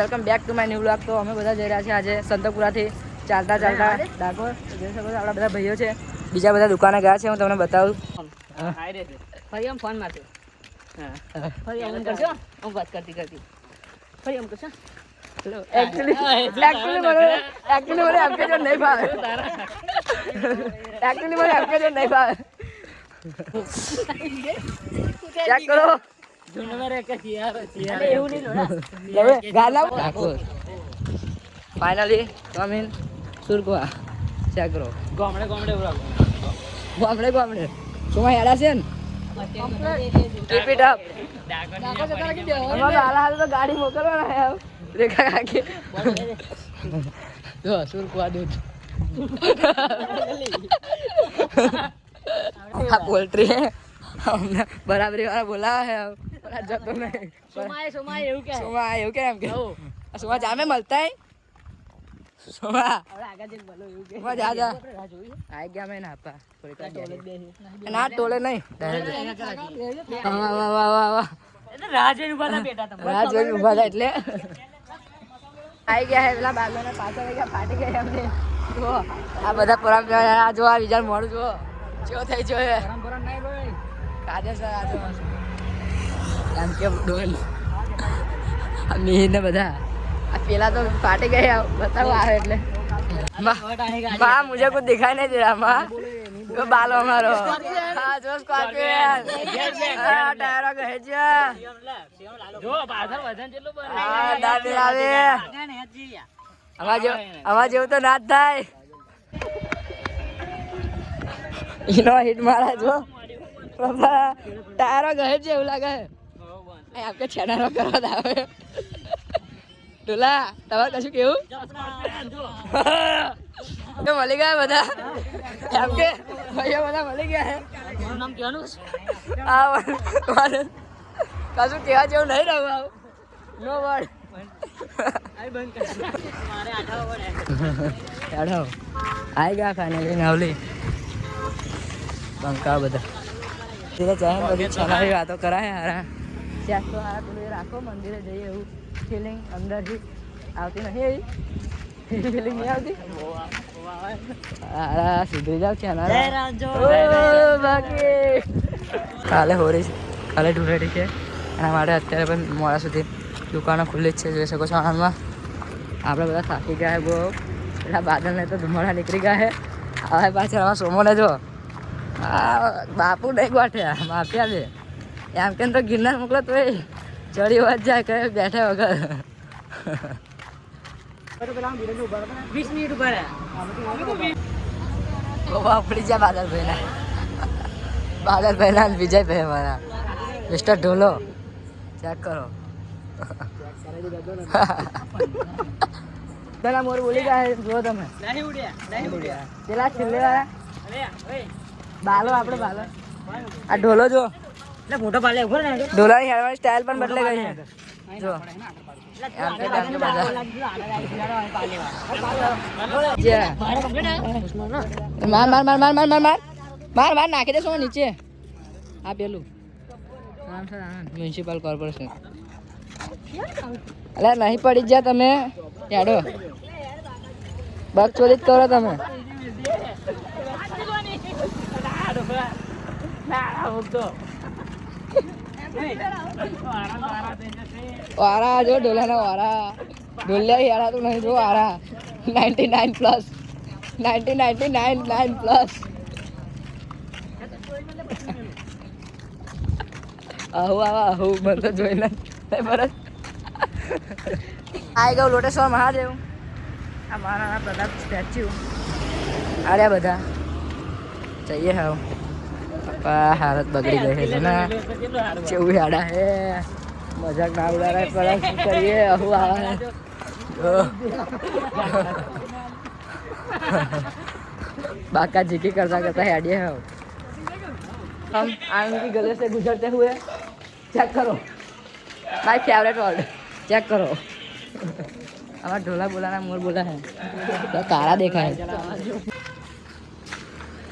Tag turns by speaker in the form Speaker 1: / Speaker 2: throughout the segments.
Speaker 1: Welcome back to my new vlog. તો અમે બધા જઈ રહ્યા છીએ આજે સંતપુરાથી ચાલતા ડાકોર. જોઈ શકો છો આપણા બધા ભાઈઓ છે, બીજા બધા દુકાને ગયા છે. હું તમને બતાવું. ફરી આમ ફોન મારજો. ફરી આમ કરજો. હું વાત કરતી ફરી આમ કરશો. એકચ્યુઅલી મને આપકે જો નહીં ભાવે. એકચ્યુઅલી મને આપકે જો નહીં ભાવે. ચેક કરો. ફાઇનલી કમ ઇન સુરગવા. ચેક કરો. ગામડે સુમા યાડા છે ને. Keep it up. હાલ તો ગાડી મોકલવાના રેખા કાકી. જો સુરગવા દૂધ. આ પોલ્ટ્રી હે. हमने बराबरी वाला बोला है जब नहीं सोमा એવું કેમ કે સોમા જામે મળતા હે સોમા જા આઈ ગયા મેં ના આપા ના ટોલે નહીં વાહ રાજે ઉભા હતા બેટા તમે રાજે ઉભા હતા એટલે આઈ ગયા હે પેલા બાગોના પાછળ ગયા ફાટી ગયા એમને જો આ બધા પરંપરા જો આ વિચાર મોડું જો જો થઈ જો પરંપરા નહીં ભાઈ કાજે સર આજો એમ કે ડોલ ને બધા આ પેલા તો ફાટી ગયા બતાવો આવે એટલે माँ मुझे कुछ दिखाई नहीं दे रहा माँ वो बाल हमारो हाँ जो स्कॉर्पियन टायरों का हेजिया जो बादल वजन चलो हाँ दादी दादी हमारा जेव तो नाच થાય इनो हिट मारा जो बाबा टायरों का हेजिया એવું લાગે है आपके चैनल કરવા દાવે ટોલા તમારે કશું કેવું તો મળી ગયા બધા એમ કે ભાઈઓ બધા મળી ગયા હે નામ કહેવાનું આ કશું કહેવા જેવું નહીં રહ્યું નો વર્ડ આઈ બંધ કર મારે આઠાવ પડે આઠાવ આઈ ગયા ફાઇનલી નવલી બંકા બધા ધીરે જાય બધી છલાવી વાતો કરાય હારા ત્યાં તો હારા પેલું રાખો મંદિરે જઈએ એવું ફિલિંગ અંદરથી આવતી નહીં એવી ફિલિંગ નહીં આવતી અરે સુધરી જાવ છે બાકી કાલે હોળી છે કાલે ધૂળેટી છે એના માટે અત્યારે પણ મોડા સુધી દુકાનો ખુલ્લી જ છે જોઈ શકો છો આણંદમાં આપણે બધા થાકી ગયા બહુ એટલા બાદલને તો ધુમાડા નીકળી ગયા છે હવે પાછળ આમાં સોમોને જો બાપુ નહીં ગોઠ્યા માફિયા છે એમ કેમ તો ગિરનાર મોકલો તો ચડી વાત જાય કે બેઠા વગર 20 મિનિટ ઉભા રહ્યા આપણી જ્યાં બાદલભાઈ ના વિજયભાઈ અમારા મિસ્ટર ઢોલો ચેક કરો પેલા મોર બોલી ગયા જો તમે પેલા છેલ્લે વાળા બાલો આપણે બાલો આ ઢોલો જો મોટો પાલે ઉભો ને ઢોલાની હેરવાની સ્ટાઇલ પણ બદલે ગઈ છે જો માર માર માર માર માર માર માર માર માર નાખી દેશો નીચે આ પેલું મ્યુનિસિપલ કોર્પોરેશન અરે નહીં પડી ગયા તમે યાડો બગ ચોરી જ કરો તમે वारा जो डोला ना वारा डोलिया यारा तो नहीं जो वारा 99 प्लस 99 प्लस आहू मतलब જોઈને બરસ આઈ ગયો લોટેશ્વર મહાદેવ આ મારા પ્રતાપ સ્ટેચ્યુ આર્યા બધા જઈએ હા हालत बगड़ी गई है ना चौवी आड़ा है मजाक ना उड़ा रहा है पर करिए अहू आवा है बाका जिकी करता करता है आड़िए है हम आनंद की गले से गुजरते हुए चेक करो माय फेवरेट वर्ड चेक करो हमारा ढोला बोला ना मोर बोला है तो तारा देखा है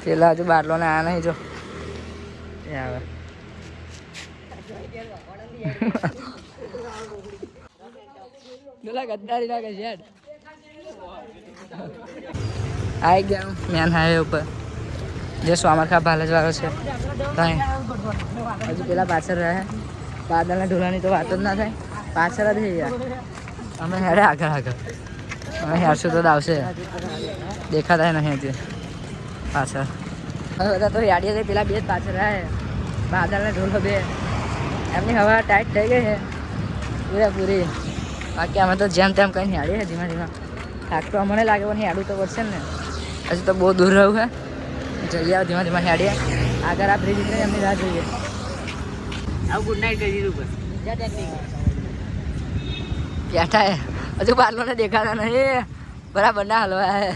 Speaker 1: चला जो बाटलो ने आया नहीं जो આવે પેલા ગદ્દારી લાગે છે યાર. આવી ગયા મેન હાઈવે ઉપર જે સોમરખા ભાલજ વાળો છે ત્યાં હજુ પેલા પાછળ રહે બાદલના ઢોલાની તો વાત જ ના થાય પાછળ જ થઈ ગયા અમે હેડે આગળ અમે હેડશું તો આવશે દેખાતા નહીં હજી પાછળ હવે બધા તો યાડીએ છે પેલા બે જ પાછળ રહે બાદલના ઢોલો બે એમની હવા ટાઈટ થઈ ગઈ છે પૂરેપૂરી બાકી અમે તો જેમ તેમ કંઈ હેડીએ ધીમા ધીમા થાક તો અમને લાગે પણ હેડું તો પડશે ને હજુ તો બહુ દૂર રહ્યું છે જઈએ આવો ધીમા ધીમા હેડીએ આગળ આ બ્રિજ ઉતરે એમની રાહ જોઈએ આવું ગુડ નાઇટ કરી દીધું બેઠા હે હજુ બારલોને દેખાતા નહીં બરાબર ના હલવા હે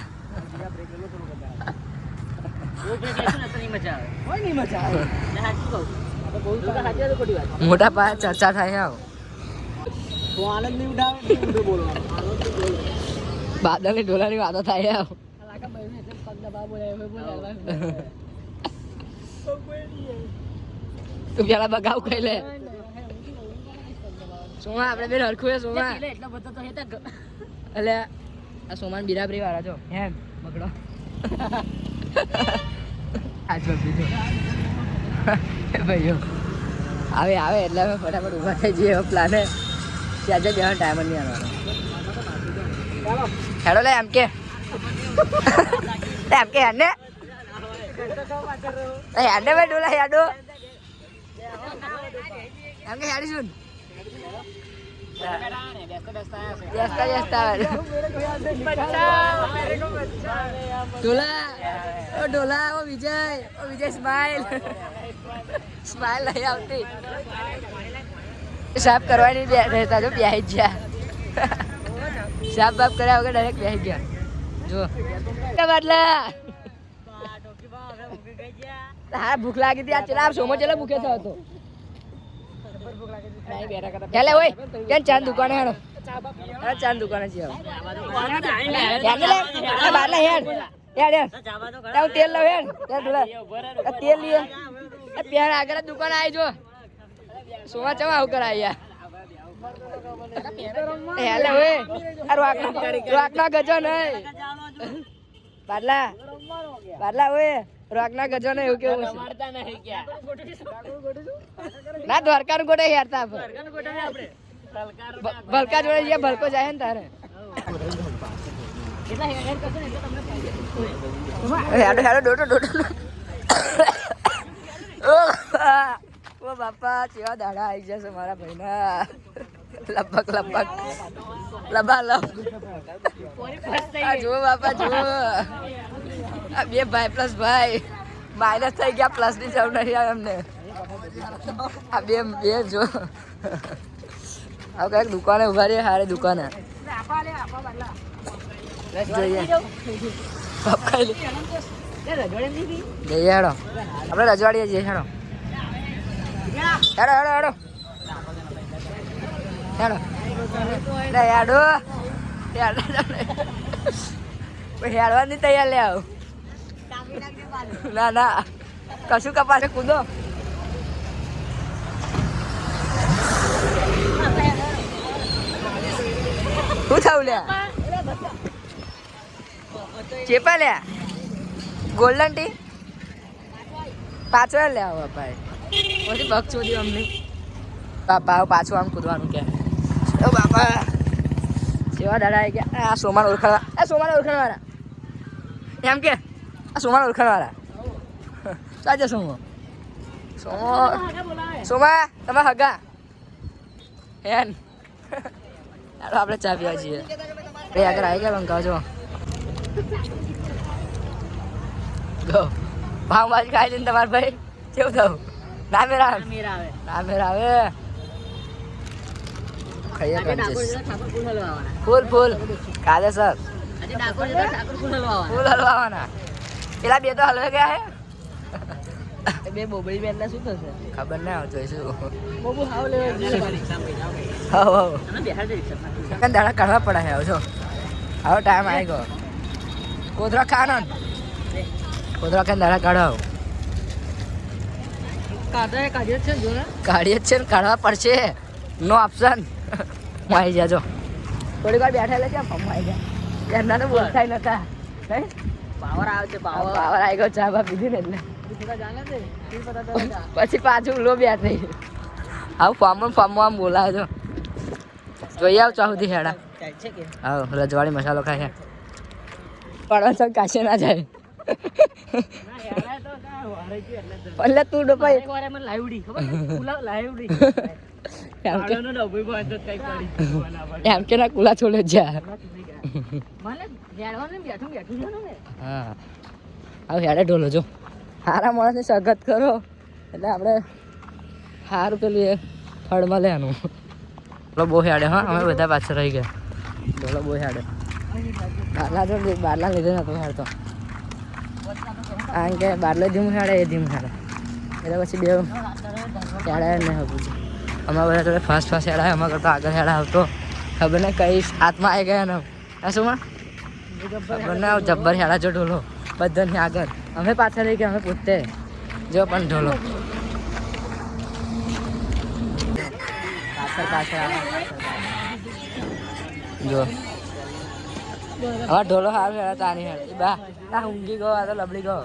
Speaker 1: મોટા પાયે ચર્ચા થાય આવો બાદલ ની ઢોલાની વાતો થાય આવો તું પેલા બગાવ ખાઈ લે સોમા આપણે બે હરખું હે સોમા એટલે આ સોમાન બિરાબરી વાળા છો એમ બગડો આજ બીજો ભાઈઓ આવે આવે એટલે અમે ફટાફટ ઊભા થઈ જઈએ પ્લાને ત્યાં જ બેવાનો ટાઈમ જ નહીં આવવાનો હેડો લે એમ કે હેડને હેડને ભાઈ ડોલા હેડો એમ કે હેડીશું ડોલા ઓ વિજય સ્માઈલ નહીં આવતી સાફ કરવાની રહેતા જો બેસી જ ગયા સાફ બાફ કર્યા વગર ડાયરેક્ટ બેસી ગયા જો બદલા હા ભૂખ લાગી હતી આ ચલા સોમો ચલા ભૂખે થયો હતો ચાલે ઓય કેમ ચાંદ દુકાને હેડો ચાંદ દુકાને છે બારલા હેડ તેલ લઉં હેડ તેલ લઈએ પેણ આગળ દુકાન આવી જો સોમા ચવા આવું કરાય હેલે ઓય રોકના ગજો નહીં બાદલા ઓય રોકના ગજો નહીં એવું કેવું ના દ્વારકા નું ગોટે હેરતા ભલકા જોડે જઈએ ભલકો જાય ને તારે હેડો ડોટો ઓ બાપા કેવા દાડા આવી જશે મારા ભાઈના લબાલબ જુઓ બાપા જુઓ આ બે ભાઈ પ્લસ ભાઈ માઇનસ થઈ ગયા પ્લસ ની જરૂર નહીં આવે એમને આ બે જો હવે કઈક દુકાને ઉભા રહીએ હારે દુકાને જોઈએ જઈએ હેડો આપણે રજવાડીએ જઈએ હેડો હેડો હેડો હેડો હેડો હેડવાની તૈયાર લે આવ ના કશું કપાશે કૂદો શું થયું લ્યા ચેપા લ્યા ગોલ્ડન ટી પાછો લે આવો ભાઈ પછી ભગ ચોરી અમને બાપા પાછું આમ કૂદવાનું કે ઓ બાપા સેવા દાડા આવી ગયા આ સોમાન ઓળખાણવાળા એમ કે આ સોમાન ઓળખાણવાળા સાચે સોમા તમે હગા હેન ચાલો આપણે ચા પીવા છીએ ભાઈ આગળ આવી ગયા બંકા જો ભાવ બાજ ખાઈ લઈને તમારે ભાઈ કેવું થયું ના મેરા આવે ખાઈએ ફૂલ કાલે સર ફૂલ હલવાના પેલા બે તો હલવે ગયા હે બે બોબડી બેન શું થશે ખબર ના આવે જોઈશું દાડા કાઢવા પડે છે જો હવે ટાઈમ આવી ગયો કોદરા ખાનો કોદરા ખાઈને દાડા કાઢો કાઢીએ જ છે ને કાઢવા પડશે નો ઓપ્શન આવી જાજો થોડી વાર બેઠા એટલે ક્યાં ફમવાઈ ગયા એમના તો બોલતા નતા પાવર આવે છે પાવર આવી ગયો ચા બા પીધી ને એટલે પછી પાછું લો બે થઈ આવું ફાર્મમાં આમ બોલાવે છો જોઈ આવ ચા સુધી હેડા હા રજવાડી મસાલો ખાય પડવા તો કાશે ના જાય એટલે તું ડોપાઈ એમ કે ના કુલા છોડે જા હા હવે હેડે ઢોલો જો સારા માણસની સગત કરો એટલે આપણે સારું પેલું એ ફળ મળે એનું ઢોલો બહુ હેડે હા અમે બધા પાછળ રહી ગયા ઢોલો બહુ હેડે બારલા લીધે નતો હેડતો કારણ કે બારલો ધીમું હેડે એ ધીમું હેડે એટલે પછી બે હેડાય ને હવે અમારા બધા થોડે ફાસ્ટ હેડાય અમારા કરતો આગળ હેડા આવતો ખબર ને કઈ હાથમાં આવી ગયા ને શું માં ખબર ને જબ્બર હેડા જો ઢોલો બધાની આગળ અમે પાછળ રહી ગયા અમે પૂછતે જો પણ ઢોલો પાછળ જો હવે ઢોલો સારું હેડા તાની હેડ બા આ ઊંઘી ગયો આ તો લબડી ગયો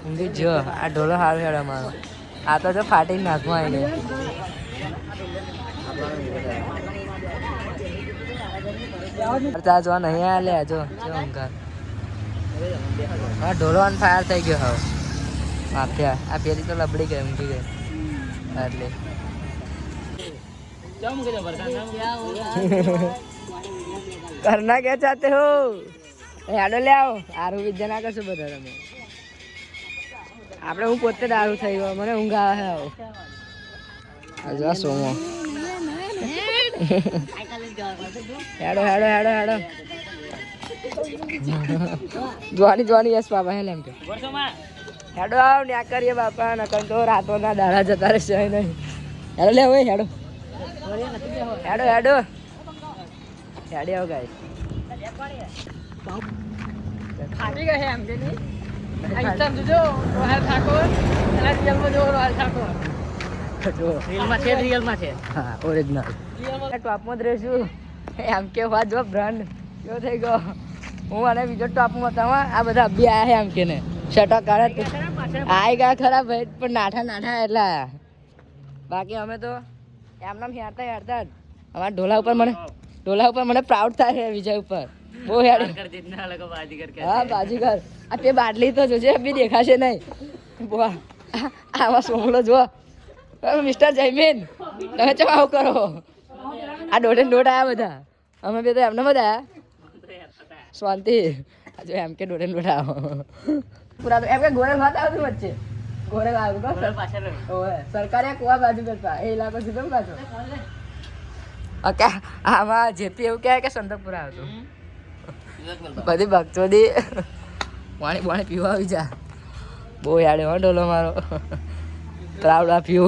Speaker 1: ઊંઘી જો આ ઢોલો સારું હેડ અમારો આ તો જો ફાટીને હાથમાં આવી ગયો જો નહીં આ લે જો ઊંઘા હા ઢોલો ઓન ફાયર થઈ ગયો હવે માફિયા આ પેલી તો લબડી ગઈ ઊંઘી ગઈ એટલે करना क्या चाहते हो હેડો લે આવો આરું વિદ્યા ના કરશું બધા તમે આપણે હું પોતે દારૂ થઈ ગયો મને ઊંઘ આવે છે જો સોમો હેડો હેડો હેડો હેડો જોવાની યસ બાપા હેલ એમ કે હેડો આવ ન્યા કરીએ બાપા નકર તો રાતો ના દાડા જતા રહેશે નહીં હેડો લે હોય હેડો હેડો હેડો હેડે આવો ગાય ખાટી ગઈ એમ કે નહીં આઈટમ જો રોહલ ઠાકોર અને રિયલમાં જો રોહલ ઠાકોર જો રિયલમાં છે હા ઓરિજિનલ રિયલમાં ટોપમાં જ રહેશું એમ કે વાત જો બ્રાન્ડ કેવો થઈ ગયો હું અને બીજો ટોપમાં હતા આ બધા અભી આયા છે એમ કે ને શટો કાઢે આઈ ગયા ખરા ભાઈ પણ નાઠા એટલા બાકી અમે તો એમનામ હેરતા અમારા ઢોલા ઉપર મને પ્રાઉડ થાય છે વિજય ઉપર બહુ હેડ હા બાજીગર આ તે બાટલી તો જોજે બી દેખાશે નહીં આમાં સોમલો જો મિસ્ટર જયમીન તમે ચમ આવું કરો આ દોઢે દોઢ આવ્યા બધા અમે બે તો એમને બધા શાંતિ જો એમ કે દોઢે દોઢ આવો પૂરા એમ કે ગોરે ભાત આવતું વચ્ચે ગોરે સરકારી કુવા બાજુ કરતા એ ઇલાકો સુધી પાછો આમાં જેપી એવું કહે કે સંતકપુરા આવતું બધી ભક્તોદી પાણી પીવા આવી જા બહુ યાડે હો ઢોલો મારો પ્રાઉડ ઓફ યુ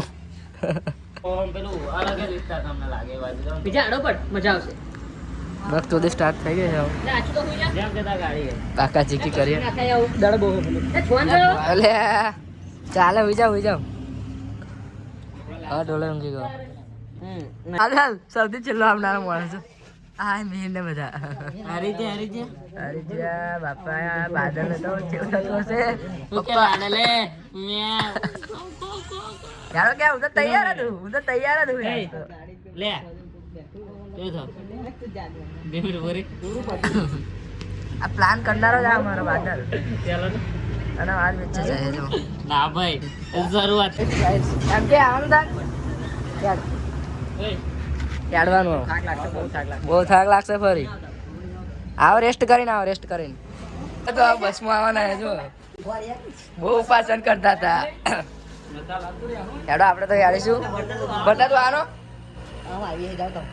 Speaker 1: ભક્તોદી સ્ટાર્ટ થઈ ગઈ છે કાકા ચીકી કરીએ ચાલે હોઈ જાવ હા ઢોલો ઊંઘી ગયો હાલ સૌથી છેલ્લો આવનારો માણસ હા મેં ને બધા હરી ગયા બાપા બાદલ તો કેવું થતું હશે યાર કે હું તો તૈયાર હતું લે આ પ્લાન કરનારો જ અમારો બાદલ અને આજ વચ્ચે જાય જો ના ભાઈ શરૂઆત એમ કે આવવાનું થાય યાડવાનું બહુ થાક લાગશે ફરી આવો રેસ્ટ કરીને તો આ બસમાં આવવાના જો બહુ ઉપાસન કરતા હતા યાડો આપણે તો યાડીશું બતા તું આનો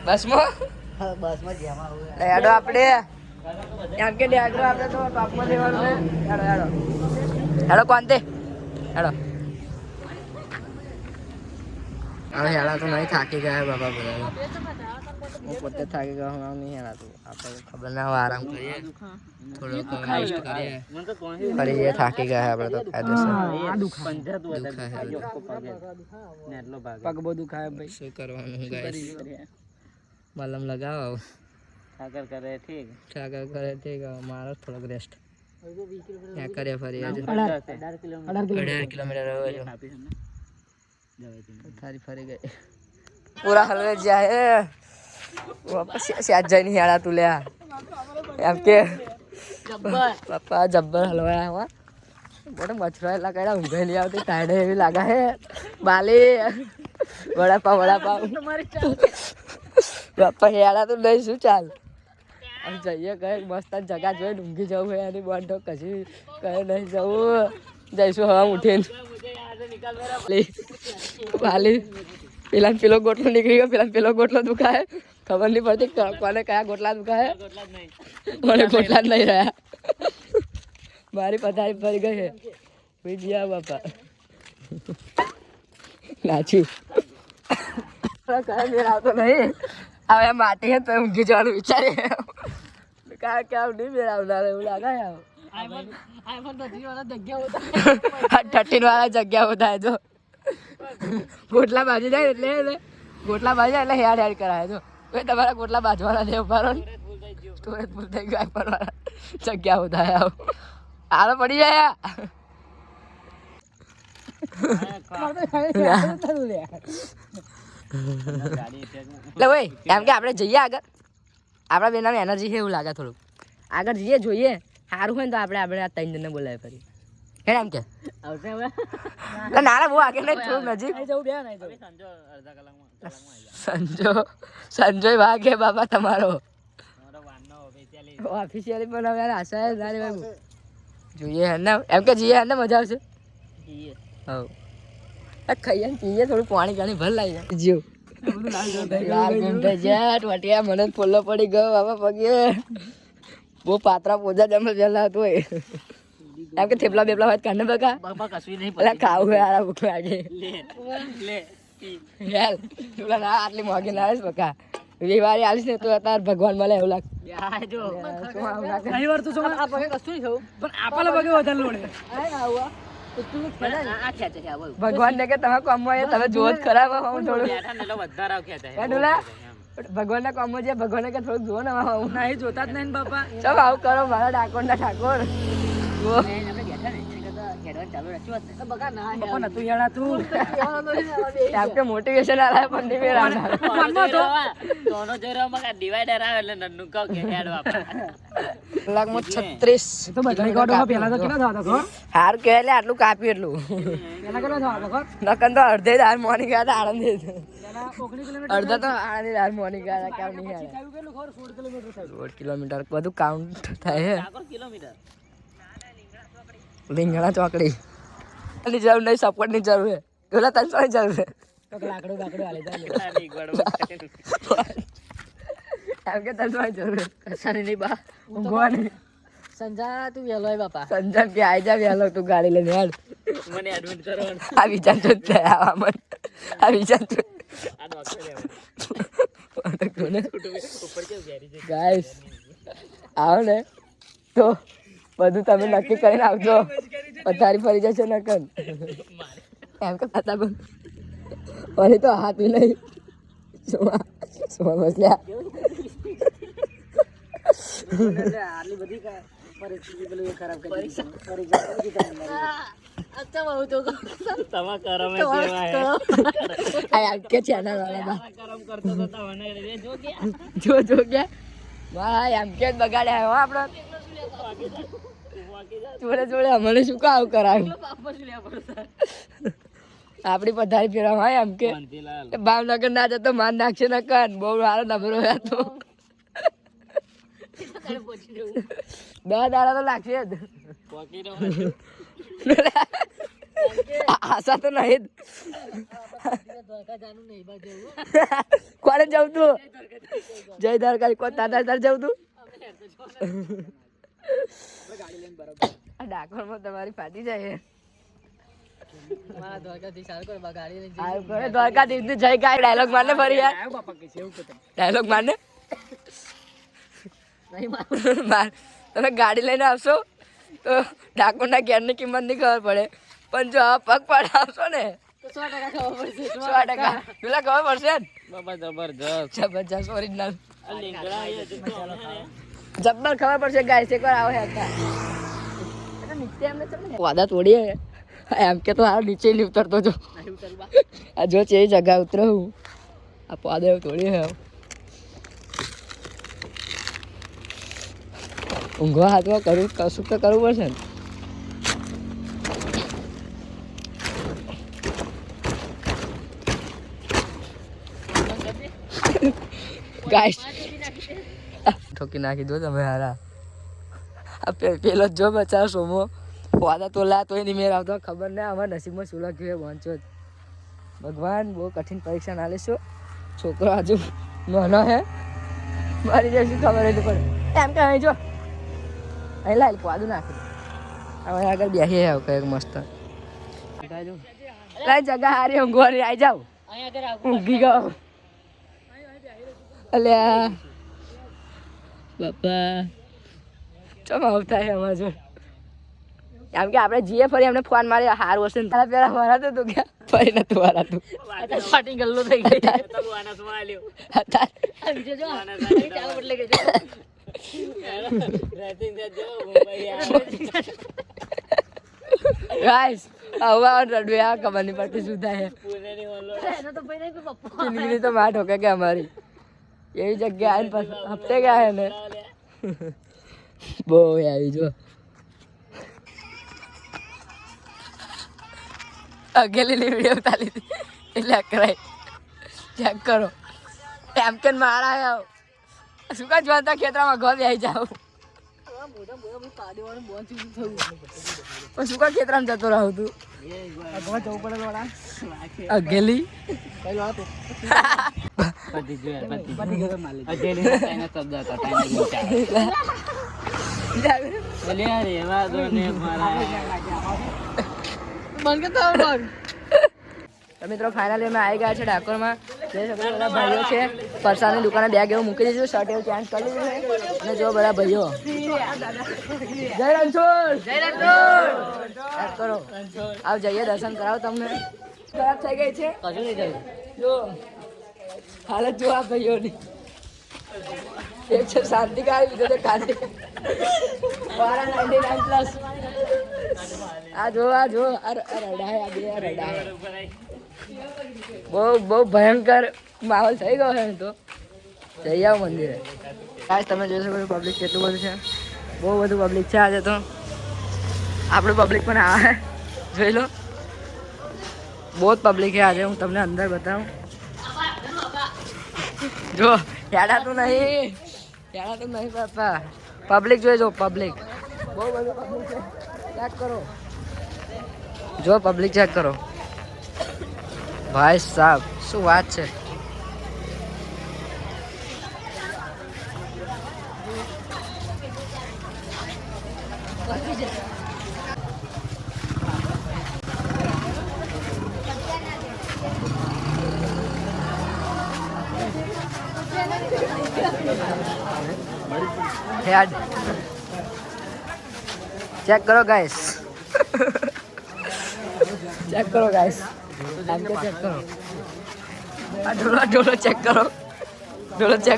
Speaker 1: બસમાં યાડો આપણે એમ કે યાડો આપણે તો ટોપમાં લેવાનું યાડો કોણ હેડો હવે હેલા તો નહીં થાકી ગયા બાપા બધા હું પોતે થાકી ગયો હું નહીં હેલાતું આપણે ખબર ના હોય આરામ કરીએ થોડોક રેસ્ટ કરીએ ફરી જઈએ થાકી ગયા આપણે તો કાયદેસર પગ બહુ દુખાય ભાઈ શું કરવાનું ગાઈસ મલમ લગાવો
Speaker 2: ઠાકર કરે ઠીક
Speaker 1: મારો થોડોક રેસ્ટ ક્યાં કરે ફરી આજે
Speaker 2: 18
Speaker 1: કિલોમીટર થારી ફરી ગઈ પૂરા હલવે જાય વાપસ સ્યાજ જઈને હેડા તું લ્યા એમ કે પપ્પા જબ્બર હલવાયા હવા મોટો મચ્છરો એટલા કડા ઊંઘાઈ નહીં આવતી ટાઈડે એવી લાગે હે બાલી વડાપાવ પપ્પા હેડા તો નહીં શું ચાલ આમ જઈએ કઈ મસ્ત જગા જોઈને ઊંઘી જવું હોય એની બોન્ડો કશી કહે નહીં જવું જઈશું હવા ઉઠીને બાલી પેલા પેલો ગોટલો નીકળી ગયો પેલો ગોટલો દુખાય ખબર નહીં પડતી કોને કયા ગોટલા દુખાય કોને ગોટલા જ નહીં રહ્યા મારી પથારી ફરી ગઈ છે ભાઈ ગયા બાપા નાચ્યું કયા મેળ આવતો નહીં હવે માટી હે તો ઊંઘી જવાનું વિચારે કારણ કે આવું નહીં મેળ આવનાર એવું લાગે વાળા જગ્યા હોતા હે જો ગોટલા બાજુ જાય એટલે હેડ હેડ કરાય જો ભાઈ તમારા ગોટલા બાજવાના છે ઉભારો સ્ટોરેજ ફૂલ થઈ ગયો આઈફોન વાળા જગ્યા હોતા હે આલો પડી જાય એટલે ભાઈ એમ કે આપણે જઈએ આગળ આપણા બેનામાં એનર્જી છે એવું લાગે થોડુંક આગળ જઈએ જોઈએ સારું હોય ને તો આપણે આ 3 જણને બોલાવે ફરી હે એમ કે નાના બહુ આગળ નહીં થોડુંક નજીક સંજય ભાગે બાબા તમારો ઓફિશિયલી પણ હવે આશા જોઈએ હે ને એમ કે જઈએ હે ને મજા આવશે હા ખાઈએ ને પીએ થોડું પાણી પાણી ભર લાવી જાય જીવ મને ફોલ્લો પડી ગયો બાબા પગે બહુ પાત્રા પોજા જમે પેલા હતો એમ કે થેપલા બેપલા હોય કાને બકા ખાવું હોય આરા ભૂખ લાગે ના આટલી મોંઘી ના આવીશ બકા રવિવારે આવીશ ને તો અત્યારે ભગવાન મળે એવું લાગે ભગવાન ને કે તમે કમવા તમે જોત ખરાબ થોડું ભગવાન ના કમો છે ભગવાન કે થોડુંક જોવો ને નહીં જોતા જ નહીં બાપા ચાલો આવું કરો મારા ડાકોર ના ઠાકોર મોટિવેશન આલા પણ હાર કે આટલું કાપ્યું એટલું નકન તો અડધે દાર મોની ગયા હતા આનંદ અડધા તો આનંદ દાર મોની ગયા હતા કેમ નહીં 16 કિલોમીટર બધું કાઉન્ટ થાય રીંગણા ચોકડી ની જરૂર નહીં સપોર્ટ ની જરૂર છે પેલા તને જરૂર છે લાકડું એમ કે તને જરૂર કસાની નહીં બા ઊંઘવાની સંજા તું વહેલો હોય બાપા સંજા કે આઈ જા વહેલો તું ગાડી લઈને હેડ મને એડમિટ કરવાનું આ વિચાર તો આવા મન આ વિચાર તો ગાઈસ આવો ને તો બધું તમે નક્કી કરીને આવજો પથારી ફરી જશે નકન એમ કે પતા બંધ ફરી તો હાથ બી નહીં બસ લ્યા આટલી બધી પરિસ્થિતિ પેલું ખરાબ કરી જો કે ભાઈ એમ કે બગાડ્યા આપડે જોડે અમને શું કાવ કરાયું આપડી પથારી ફેરવા એમ કે ભાવનગર ના જતો માન નાખશે ને કન બહુ સારો નબળો હતો 10 દાડા તો લાગશે જ આશા તો નહીં કોને જવું તું જય દ્વારકા કોઈ તાર જવું તું ડાકોર માં તમારી ફાટી જાય દ્વારકાધીશ ની જય ગાય ડાયલોગ મારને ફરી યાર ડાયલોગ મારને તમે ગાડી લઈને આવશો તો ડાકોર ના ઘેર ની કિંમત નહીં ખબર પડે પણ જો પગ પાડ આવશો ને 100%. પેલા ખબર પડશે ને?
Speaker 2: બાબા જબરજસ્ત
Speaker 1: જબરજસ્ત ઓરિજિનલ
Speaker 2: આ લીંગડા એ તો
Speaker 1: જબ્બર ખબર પડશે ગાઈસ એકવાર આવો હે હતા નીચે એમને ચમ વાદા તોડી હે એમ કે તો હાલ નીચે નહીં ઉતરતો જો આ જો છે જગા ઉતરો હું આ પાદે તોડી હે ઊંઘવા હાથમાં કરું કશું તો કરવું પડશે ને ગાઈસ ઠોકી નાખી દો તમે હારા આ પેલો જો બચારો સોમો વાદા તો લા તોય નહીં મેળ આવતો ખબર નહીં અમારા નસીબમાં શું લખ્યું પહોંચો ભગવાન બહુ કઠિન પરીક્ષા ના લેશો છોકરો હજુ નાનો હે મારી જે શું ખબર હતી પણ એમ કે અહીં જો અહીં લાલ વાદું નાખી હવે આગળ બેસી આવ કંઈક મસ્ત લાઈ જગા હારી ઊંઘવાની આવી જાવ ઊંઘી ગયો અલ્યા બાપા ચમ આવતા હે અમારા જોડે એમ કે આપણે જીએ ફરી એમને ફોન મારી હારું હશે ને તારા પેલા વરાતું હતું કે ફરી નતું વરાતું ફાટી ગલ્લો થઈ ગઈ ગાઈસ આવા રડવે આ ખબર નહીં પડતી શું થાય જિંદગી તો માં ઠોકે કે અમારી એવી જગ્યા આવીને પાછું હપ્તે ગયા હે ને બહુ આવી જો અગેલીની વિડીયો ઉતારી હતી એટલે કરાય ચેક કરો એમ કે મારા આવ શું કા જોતા ખેતરામાં ઘર આવી જાવ શું કા ખેતરામાં જતો રહું તું અગેલી મિત્રો ફાઇનલી અમે આવી ગયા છે ડાકોરમાં જોઈ શકો બધા ભાઈઓ છે પરસાની દુકાને બેગ એવું મૂકી દીધું શર્ટ એવું ચેન્જ કરી દીધું છે અને જો બધા ભાઈઓ જય રણછોડ ચેક કરો આવ જઈએ દર્શન કરાવો તમને ખરાબ થઈ ગઈ છે કશું નહીં થયું જો હાલત જો આ ભાઈઓની એક છે શાંતિ કાઢી બીજો છે કાંતિ 99+ આ જો આ રડાય આ બે રડાય બહુ ભયંકર માહોલ થઈ ગયો છે તો જઈ આવો મંદિરે આજ તમે જોઈ શકો પબ્લિક કેટલું બધું છે બહુ બધું પબ્લિક છે આજે તો આપણું પબ્લિક પણ આવે જોઈ લો બહુ જ પબ્લિક છે આજે હું તમને અંદર બતાવું જો હેડાતું નહીં બાપા પબ્લિક જોઈજો પબ્લિક બહુ બધું પબ્લિક છે ચેક કરો જો પબ્લિક ચેક કરો ભાઈ સાહેબ શું વાત છે હેડ ચેક કરો ગાઈસ ચેક કરો ગાઈસ આમ કે ચેક કરો આ ઢોલો ચેક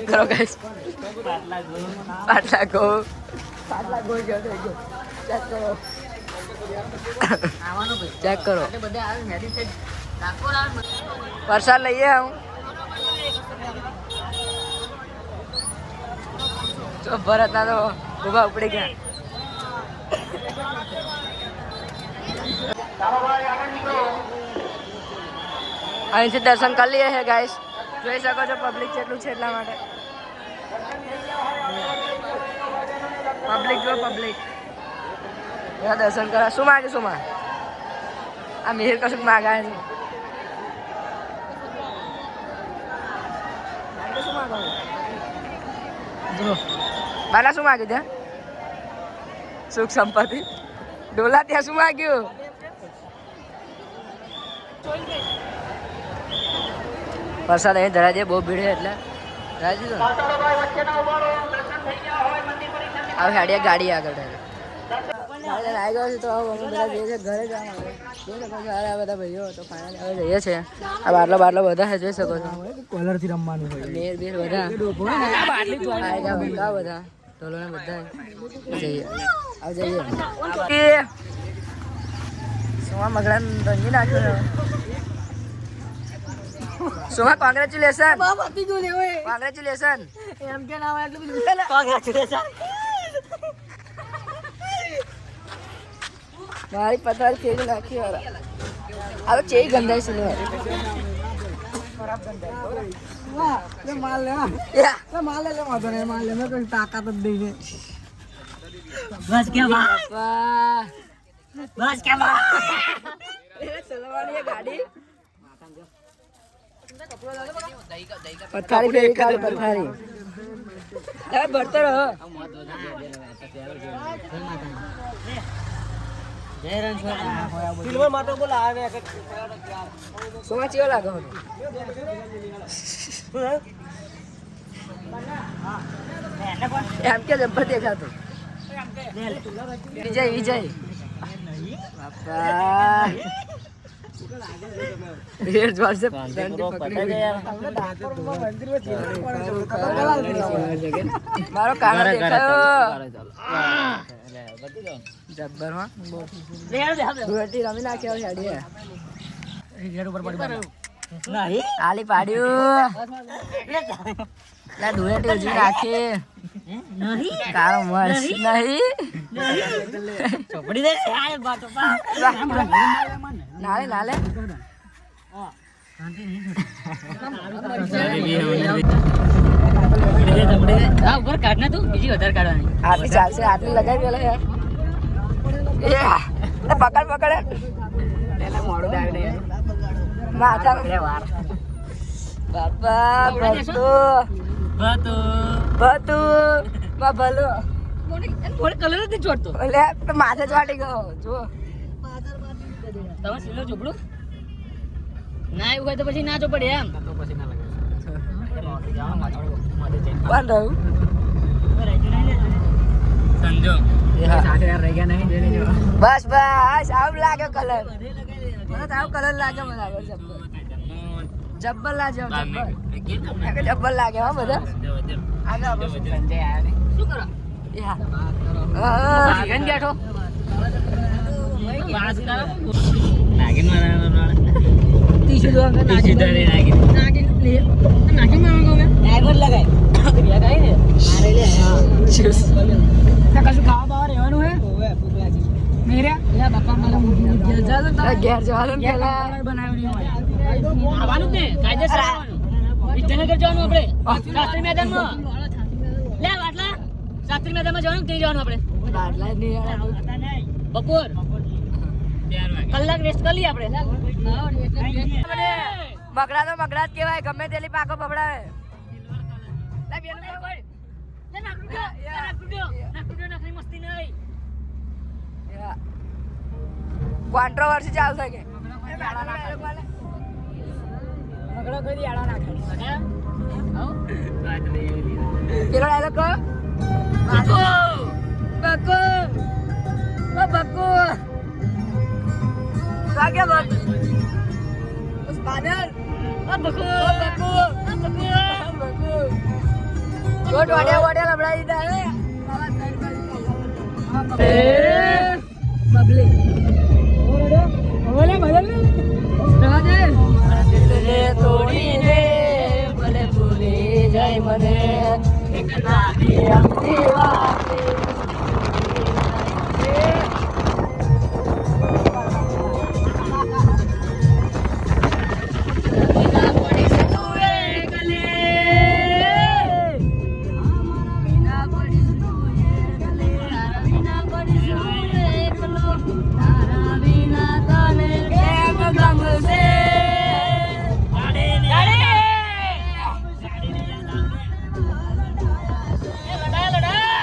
Speaker 1: કરો ગાઈસ પાટલા ગો ગયો થઈ ગયો ચેક કરો વરસાદ લઈએ હું તો ભરત ના તો ઉભા ઉપડી ગયા અહીંથી દર્શન કરી લઈએ છે ગાઈસ જોઈ શકો છો પબ્લિક કેટલું છે એટલા માટે પબ્લિક દર્શન કરા શું માગે શું માં આ મિહિર કશું માગાય છે શું માગો બાલા શું માગ્યું ત્યાં સુખ સંપત્તિ ડોલા ત્યાં શું માગ્યું વરસાદ અહીં ધરા દે બહુ ભીડ એટલે ધરા દીધો હવે હેડિયા ગાડી આગળ આવી ગયો છે તો બધા જઈએ છે ઘરે જવા જોઈ શકો છો આ બધા ભાઈઓ તો ફાઇનલ હવે જઈએ છે આ બાટલો બધા છે જોઈ શકો છો
Speaker 3: કોલર થી રમવાનું હોય
Speaker 1: બેર બધા બધા ટોલો ને બધા જઈએ સોમા મગડા રંગી નાખ્યો સોમા કોંગ્રેચ્યુલેશન કોંગ્રેચ્યુલેશન
Speaker 3: એમ કે નામ એટલું બધું કોંગ્રેચ્યુલેશન
Speaker 1: મારી પથારી ફેરી નાખી હવે ચેઈ ગંધાઈ છે
Speaker 3: વાહ લે માલ લે માલ લે વાંધો નહીં માલ લે મેં કોઈ તાકાત જ નહીં બસ કે બસ કે
Speaker 1: ચલાવવાની ગાડી પથારી ફેરી કાઢ પથારી હવે ભરતો રહો
Speaker 3: ફિલ્મ માં તો બોલા આવે
Speaker 1: સોમા ચેવો લાગો એમ કે જબ્બર દેખાતો વિજય વિજય બાપા રેડ જોર से મારો કાનો દેખાયો જબ્બર માં ધૂળેટી રમી નાખ્યો સાડી
Speaker 3: રેડ ઉપર પડી નહીં
Speaker 1: આલી પાડ્યું લા ધૂળેટી ઉજી નાખી
Speaker 3: નહીં
Speaker 1: કાળો મસ નહીં
Speaker 3: ચોપડી દે યાર બાતો પા
Speaker 1: નાલે નાલે
Speaker 3: હા ઉપર કાઢ ના તું બીજી વધારે કાઢવાની
Speaker 1: આટલી ચાલશે આટલી લગાવી પેલા યાર પકડ પકડ એટલે મોડું ડાય ને માથા બાપા ભતું બા ભલો
Speaker 3: થોડી કલર જ ચોટતો
Speaker 1: એટલે તો માથે જ વાટી ગયો જો
Speaker 3: તમે સિલો ચોપડું ના એવું હોય તો પછી ના ચોપડે એમ તો પછી ના લાગે
Speaker 1: બંધ રહ્યું
Speaker 3: સંજો સાથે યાર રહી ગયા નહીં
Speaker 1: બસ બસ આવું લાગે કલર મને તો આવું કલર લાગે મને આગળ જબ્બર જબ્બર લાગે જબ્બર લાગે હા બધા આગળ સંજય આવ્યો
Speaker 3: શું કરો
Speaker 1: યા
Speaker 3: બેઠો પાસ કરો નાગિન મારવાનો ટીશુ દો નાગિન નાગિન નાગિન મારવાનો મે ડ્રાઈવર લગાય લગાય ને મારે લે ચૂસ તો કશું ખાવા બાવા રહેવાનું હે ઓવે ફૂકલાજી મેરે લે બાપા મારા ઘેર જા તો
Speaker 1: ઘેર જવાનું પેલા
Speaker 3: બનાવ્યું આવવાનું ને કાયદેસર આવવાનું વિદ્યાનગર જવાનું આપણે શાસ્ત્રી મેદાનમાં લે વાટલા શાસ્ત્રી મેદાનમાં જવાનું કે જવાનું આપણે
Speaker 1: બાટલા નહીં
Speaker 3: બપોર કલાક રેસ્ટ કરી લઈએ આપણે
Speaker 1: મગડા તો મગડા જ કહેવાય ગમે તેલી પાકો બબડાવે કોન્ટ્રોવર્સી ચાલશે કે પેલો ડાયલોગ કહો બકો બકો વાગે બક ઉસ બાદલ બકો બકો બકો ગોટ વાડ્યા લબડાઈ દીધા હે બબલી ઓલે બદલ રાધે દિલને તોડીને ભલે ભૂલી જાય મને એક નાની અમથી વાતે
Speaker 3: લડા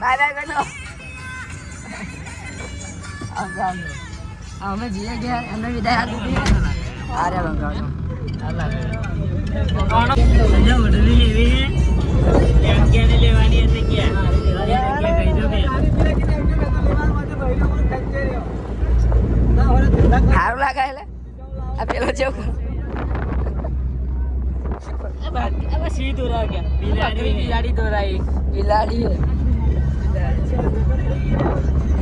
Speaker 1: બાય બાય કરો. અમે જઈએ ગયા એમને વિદાય આપી દીધી. અરે બંગાળો
Speaker 2: લેવાની હતી ક્યાં
Speaker 1: સારું લાગે એટલે આ પેલો જેવું
Speaker 2: સીધું રાહ ગયા
Speaker 1: બિલાડી દોરાઈ બિલાડી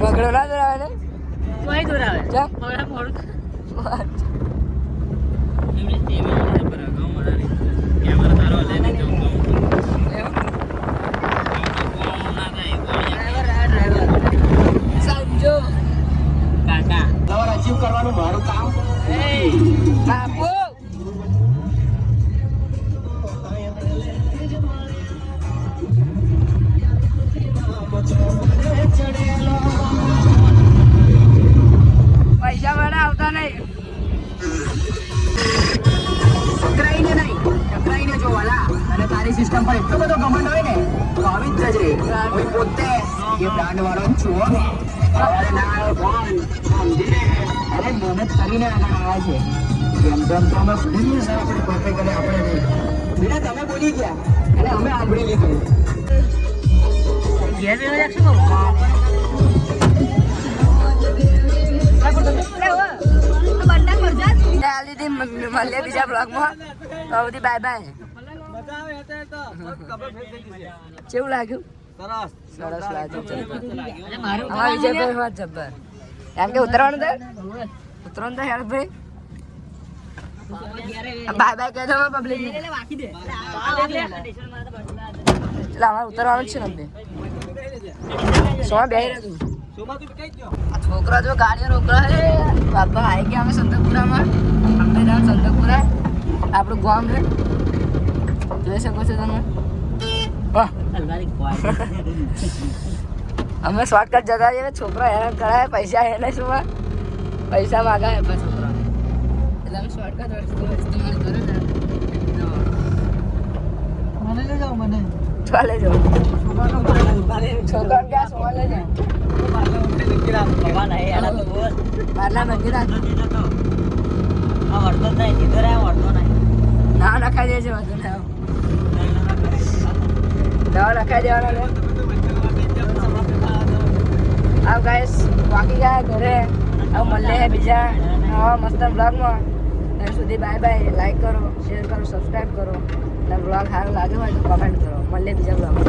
Speaker 1: મગડો ના દોરાવે ને
Speaker 3: કોઈ દોરાવે
Speaker 1: ચમ
Speaker 3: મોડા મોડું
Speaker 2: એમને ટીવી પર ગામ મળારી કેમેરા તારો લઈને જવું
Speaker 1: સમજો
Speaker 2: કાકા
Speaker 4: અચીવ કરવાનું મારું કામ
Speaker 1: બાપુ પૈસા વાળા આવતા નહીં.
Speaker 4: ટકરાઈને જો વાલા અને તારી સિસ્ટમ પર એટલો બધો ઘમંડ હોય ને તો આવી જ જજે હું પોતે એ બ્રાન્ડ વાળો જ છું હો. અરે ના ભાઈ સમજી રે અરે મહેનત કરીને આગળ આવ્યા છે જેમ તેમ તો અમે ભૂલી ગયા સર આપણે પરફેક્ટ અને આપણે નહીં બેટા તમે બોલી ગયા અને અમે સાંભળી લીધું
Speaker 3: ઘેર બેહો રાખશું કહું
Speaker 1: મળીએ બીજા બ્લોગમાં. તો બધી બાય બાય. કેવું લાગ્યું? સરસ લાગ્યું. અમારા વિજયભાઈ વાત જબ્બર. એમ કે ઉતરવાનું તો હેલ્પ ભાઈ. બાય બાય કહી દો પબ્લિક ને. એટલે અમારે ઉતરવાનું જ છે ને. સોમાં બેહી રહ્યું છોકરા જો ગાડીઓ રોકડા હે બાપા આવી ગયા અમે સંતકપુરામાં. અમદાવાદ સંતકપુરા આપણું ગામ છે જોઈ શકો છો તમે. વાહ અમે શોર્ટકટ જતા જઈએ છોકરા હેરાન કરાય પૈસા હે નહીં શું પૈસા માગા હે છોકરા એટલે અમે શોર્ટકટ રસ્તો ઇસ્તેમાલ કરો ને.
Speaker 3: મને લઈ જાઓ મને
Speaker 1: ચાલે જાઓ છોકરા ક્યાં સોવા લઈ જાય બારના મંદિર ના નખાઈ દે છે બધું દવા નખાઈ દેવાના આવ ગાઈસ વાકી ગયા ઘરે આવ મળે હે બીજા આવા મસ્ત બ્લોગમાં. ત્યાં સુધી બાય બાય. લાઈક કરો, શેર કરો, સબસ્ક્રાઈબ કરો અને બ્લોગ સારો લાગ્યો હોય તો કમેન્ટ કરો. મળે બીજા બ્લોગમાં.